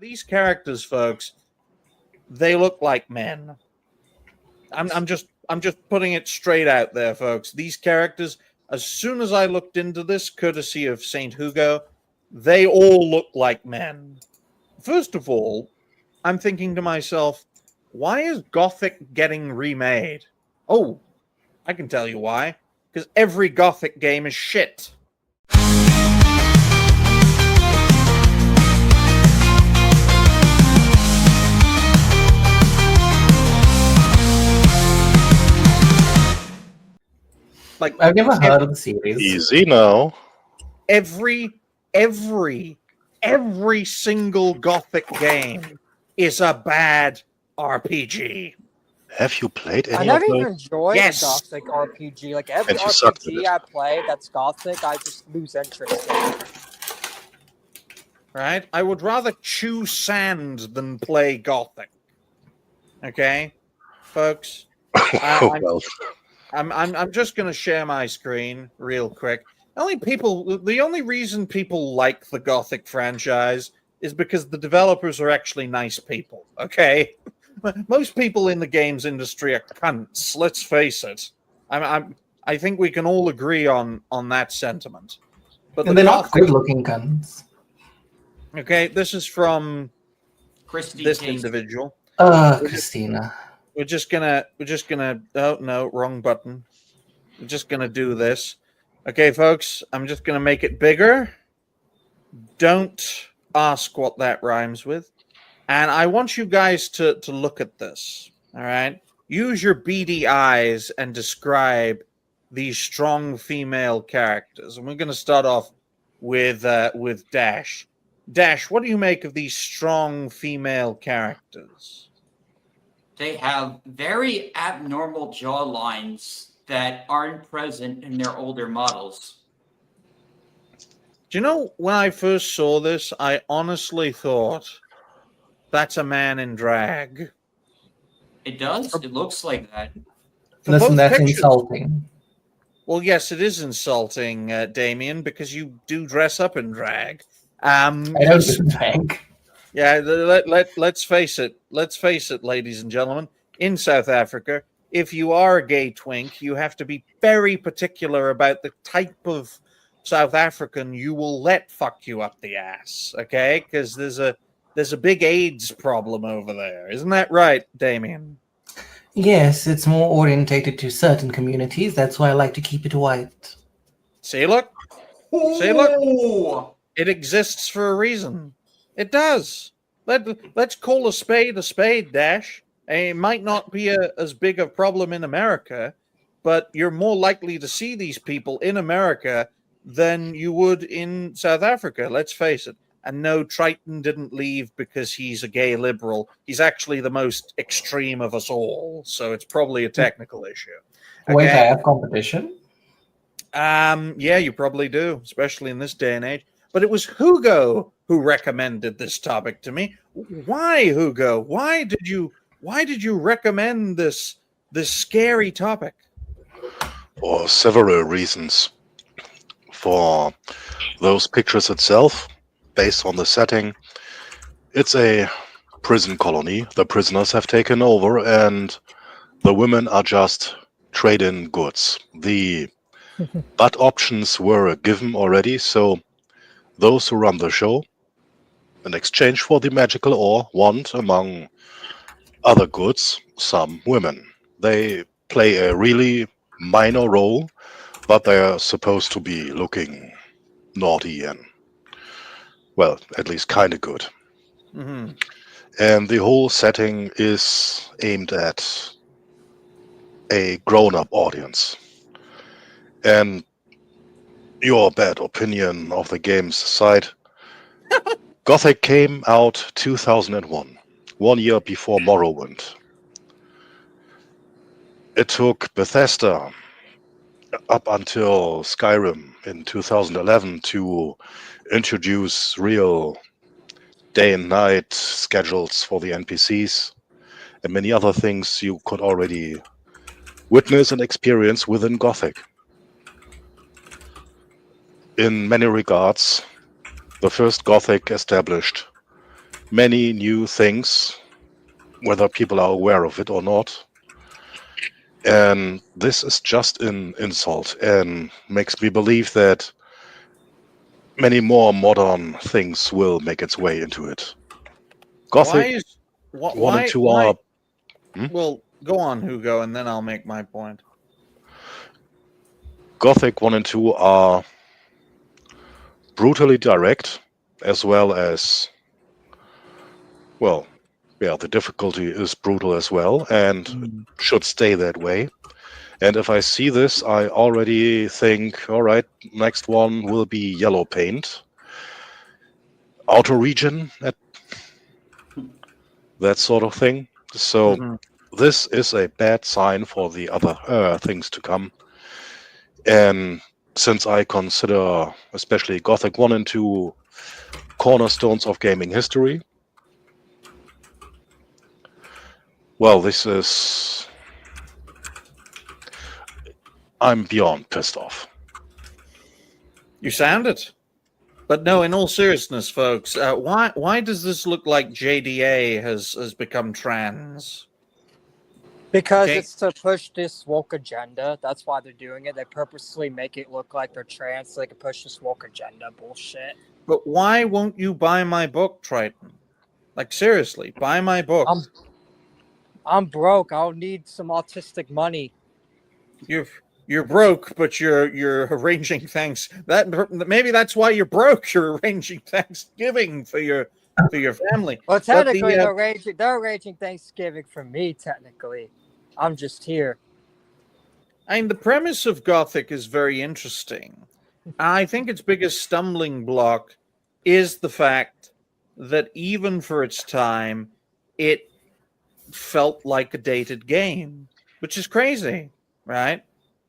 These characters, folks, they look like men. I'm just putting it straight out there, folks. These characters, as soon as I looked into this, courtesy of Saint Hugo, they all look like men. First of all, I'm thinking to myself, why is Gothic getting remade? Oh, I can tell you why. Because every Gothic game is shit. Like, I've never heard of the series. Easy now. every single Gothic game is a bad RPG. Have you played I any never of even those? enjoyed Yes. a Gothic RPG. Like every And you sucked at RPG it. I play that's Gothic, I just lose interest in. Right? I would rather chew sand than play Gothic. Okay, folks. Well, I'm just going to share my screen real quick. The only reason people like the Gothic franchise is because the developers are actually nice people. Okay, most people in the games industry are cunts. Let's face it. I think we can all agree on that sentiment. But And they're not good-looking guns. Okay, this is from Christy this Casey. individual. Christina. We're just gonna. Oh no, wrong button. We're just gonna do this. Okay, folks. I'm just gonna make it bigger. Don't ask what that rhymes with. And I want you guys to look at this. All right. Use your beady eyes and describe these strong female characters. And we're gonna start off with Dash. Dash, what do you make of these strong female characters? They have very abnormal jaw lines that aren't present in their older models. Do you know, when I first saw this, I honestly thought that's a man in drag. It does? It looks like that. For Listen, both that's pictures- insulting. Well, yes, it is insulting, Damien, because you do dress up in drag. I don't do drag. Yeah, let's face it. Let's face it, ladies and gentlemen. In South Africa, if you are a gay twink, you have to be very particular about the type of South African you will let fuck you up the ass. Okay, because there's a big AIDS problem over there, isn't that right, Damien? Yes, it's more orientated to certain communities. That's why I like to keep it white. See, look, See, look. Ooh. it exists for a reason. It does. Let's call a spade, Dash. It might not be as big a problem in America, but you're more likely to see these people in America than you would in South Africa. Let's face it. And no, Triton didn't leave because he's a gay liberal. He's actually the most extreme of us all, so it's probably a technical issue. Wait, I have competition? Yeah, you probably do, especially in this day and age. But it was Hugo who recommended this topic to me. Why, Hugo? Why did you recommend this scary topic? for several reasons. For those pictures itself, based on the setting, it's a prison colony. The prisoners have taken over, and the women are just trade-in goods. The butt options were given already, so those who run the show, in exchange for the magical ore, want, among other goods, some women. They play a really minor role, but they are supposed to be looking naughty and, well, at least kind of good. Mm-hmm. And the whole setting is aimed at a grown-up audience. And your bad opinion of the game's side, Gothic came out 2001, 1 year before Morrowind. It took Bethesda up until Skyrim in 2011 to introduce real day and night schedules for the NPCs and many other things you could already witness and experience within Gothic. In many regards, the first Gothic established many new things, whether people are aware of it or not. And this is just an insult and makes me believe that many more modern things will make its way into it. Why Gothic is what? 1 and Why? 2 Why? are Hmm? Well, go on, Hugo, and then I'll make my point. Gothic 1 and 2 are brutally direct, as well as, well, yeah, the difficulty is brutal as well and should stay that way. And if I see this, I already think, all right, next one will be yellow paint, outer region, that sort of thing. So Mhm. this is a bad sign for the other things to come. And since I consider especially Gothic 1 and 2 cornerstones of gaming history, well, I'm beyond pissed off. You sound it. But no, in all seriousness, folks, why does this look like JDA has become trans? Because Okay. it's to push this woke agenda. That's why they're doing it. They purposely make it look like they're trans so they can push this woke agenda bullshit. But why won't you buy my book, Triton? Like seriously, buy my book. I'm broke. I'll need some autistic money. You're broke, but you're arranging thanks. That maybe that's why you're broke. You're arranging Thanksgiving for your family. Well, But technically, the, they're arranging Thanksgiving for me. Technically, I'm just here. I mean, the premise of Gothic is very interesting. I think its biggest stumbling block is the fact that even for its time, it felt like a dated game, which is crazy, right?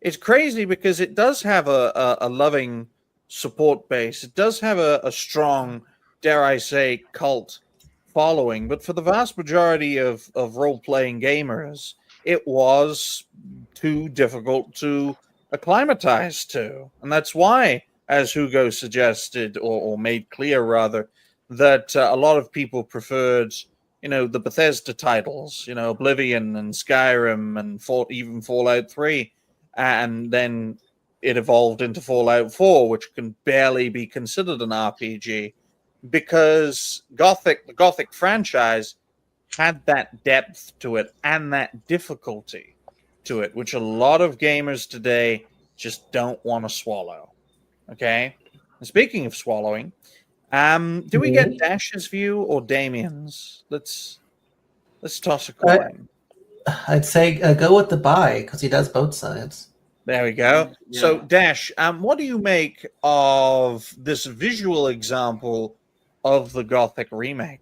It's crazy because it does have a loving support base. It does have a strong, dare I say, cult following. But for the vast majority of role playing gamers, it was too difficult to acclimatize to. And that's why, as Hugo suggested, or made clear rather, that a lot of people preferred, the Bethesda titles, Oblivion and Skyrim and even Fallout 3. And then it evolved into Fallout 4, which can barely be considered an RPG because the Gothic franchise had that depth to it and that difficulty to it, which a lot of gamers today just don't want to swallow. Okay. And speaking of swallowing, do we get Dash's view or Damien's? Let's toss a coin. I'd say go with the buy because he does both sides. There we go. Yeah. So, Dash, what do you make of this visual example of the Gothic remake?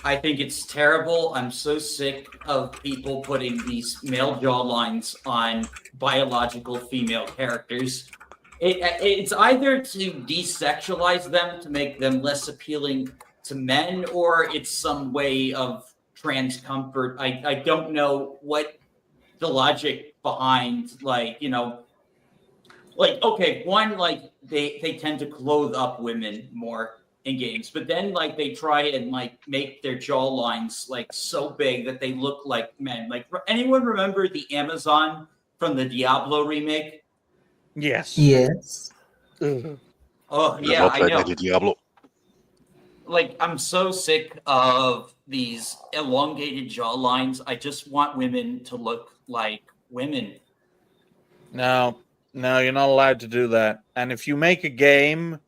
I think it's terrible. I'm so sick of people putting these male jawlines on biological female characters. It's either to desexualize them to make them less appealing to men, or it's some way of trans comfort. I don't know what the logic behind, okay, one, they tend to clothe up women more in games, but then they try and make their jaw lines so big that they look like men. Anyone remember the Amazon from the Diablo remake? Yes. Yes. Oh yeah, Never I played know. any Diablo. I'm so sick of these elongated jaw lines. I just want women to look like women. No, you're not allowed to do that. And if you make a game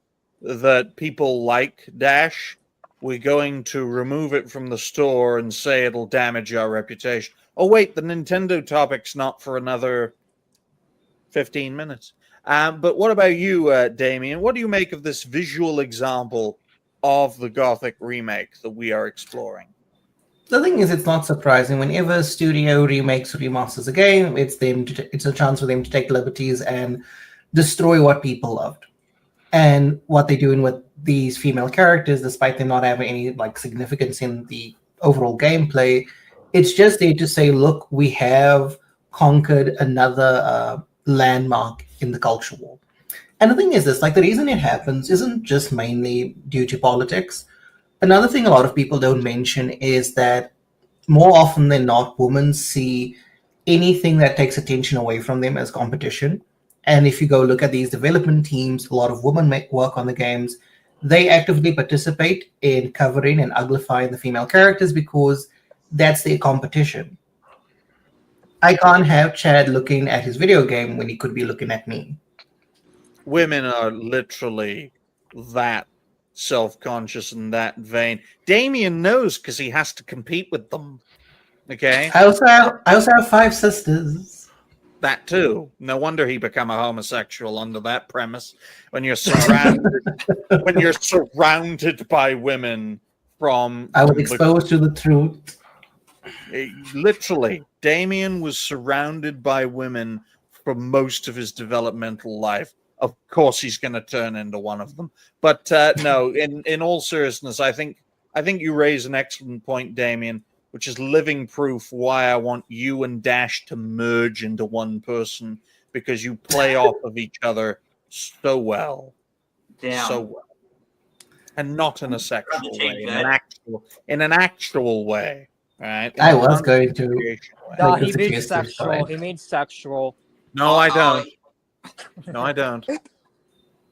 that people like, Dash, we're going to remove it from the store and say it'll damage our reputation. Oh, wait, the Nintendo topic's not for another 15 minutes. But what about you, Damien? What do you make of this visual example of the Gothic remake that we are exploring? The thing is, it's not surprising. Whenever a studio remakes or remasters a game, it's a chance for them to take liberties and destroy what people loved. And what they're doing with these female characters, despite them not having any significance in the overall gameplay, it's just there to say, look, we have conquered another landmark in the culture war. And the thing is this, the reason it happens isn't just mainly due to politics. Another thing a lot of people don't mention is that more often than not, women see anything that takes attention away from them as competition. And if you go look at these development teams, a lot of women work on the games. They actively participate in covering and uglifying the female characters because that's their competition. I can't have Chad looking at his video game when he could be looking at me. Women are literally that self-conscious and that vain. Damien knows because he has to compete with them. Okay, I also have 5 sisters. that too. No wonder he became a homosexual under that premise. When you're surrounded by women from I was exposed to the truth. literally, Damien was surrounded by women for most of his developmental life. Of course, he's going to turn into one of them. But no, in all seriousness, I think you raise an excellent point, Damien, which is living proof why I want you and Dash to merge into one person, because you play off of each other so well. Damn. So well. And not in a sexual take way, that. in an actual way. Right? I was going to. No, Like, he it's a means case of sexual. pride. He means sexual. No, I don't. No, I don't.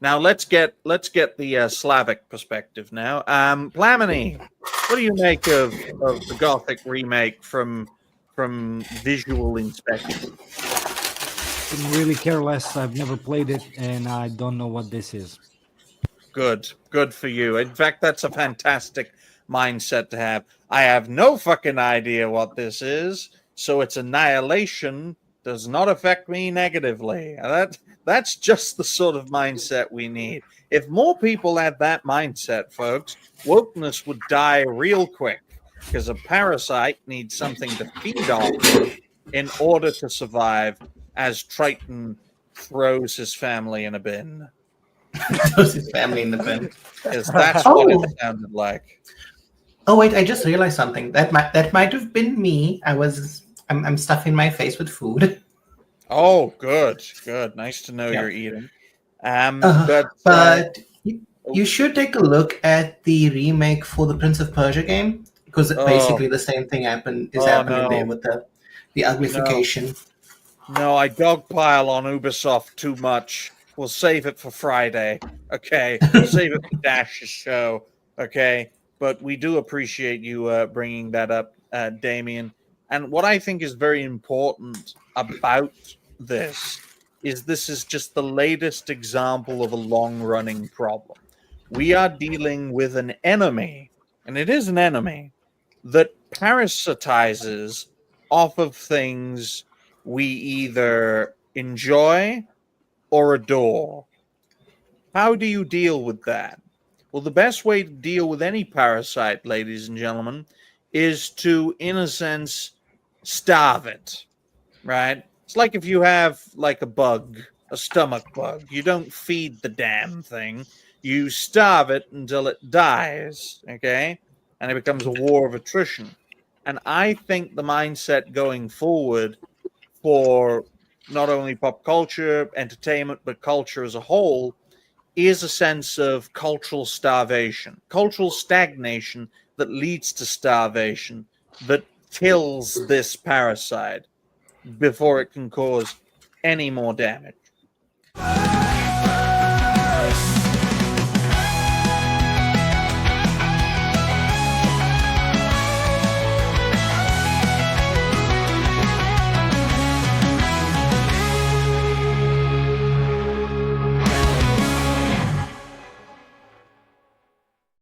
Now let's get the Slavic perspective now. Plamini, what do you make of the Gothic remake from visual inspection? Couldn't really care less. I've never played it, and I don't know what this is. Good for you. In fact, that's a fantastic mindset to have. I have no fucking idea what this is, so its annihilation does not affect me negatively. That's just the sort of mindset we need. If more people had that mindset, folks, wokeness would die real quick, because a parasite needs something to feed on in order to survive, as Triton throws his family in a bin. Throws his family in the bin. Because that's what it sounded like. Oh wait, I just realized something. That might have been me. I'm stuffing my face with food. Oh, good. Nice to know Yeah. you're eating. But you should take a look at the remake for the Prince of Persia game, because basically the same thing happening there with the uglification. No, I dogpile on Ubisoft too much. We'll save it for Friday. Okay, we'll save it for Dash's show. Okay, but we do appreciate you bringing that up, Damien. And what I think is very important about this is just the latest example of a long-running problem. We are dealing with an enemy, and it is an enemy, that parasitizes off of things we either enjoy or adore. How do you deal with that? Well, the best way to deal with any parasite, ladies and gentlemen, is to, in a sense, starve it, right? It's like if you have like a bug, a stomach bug. You don't feed the damn thing. You starve it until it dies, okay? And it becomes a war of attrition. And I think the mindset going forward for not only pop culture, entertainment, but culture as a whole is a sense of cultural starvation, cultural stagnation that leads to starvation, that kills this parasite before it can cause any more damage.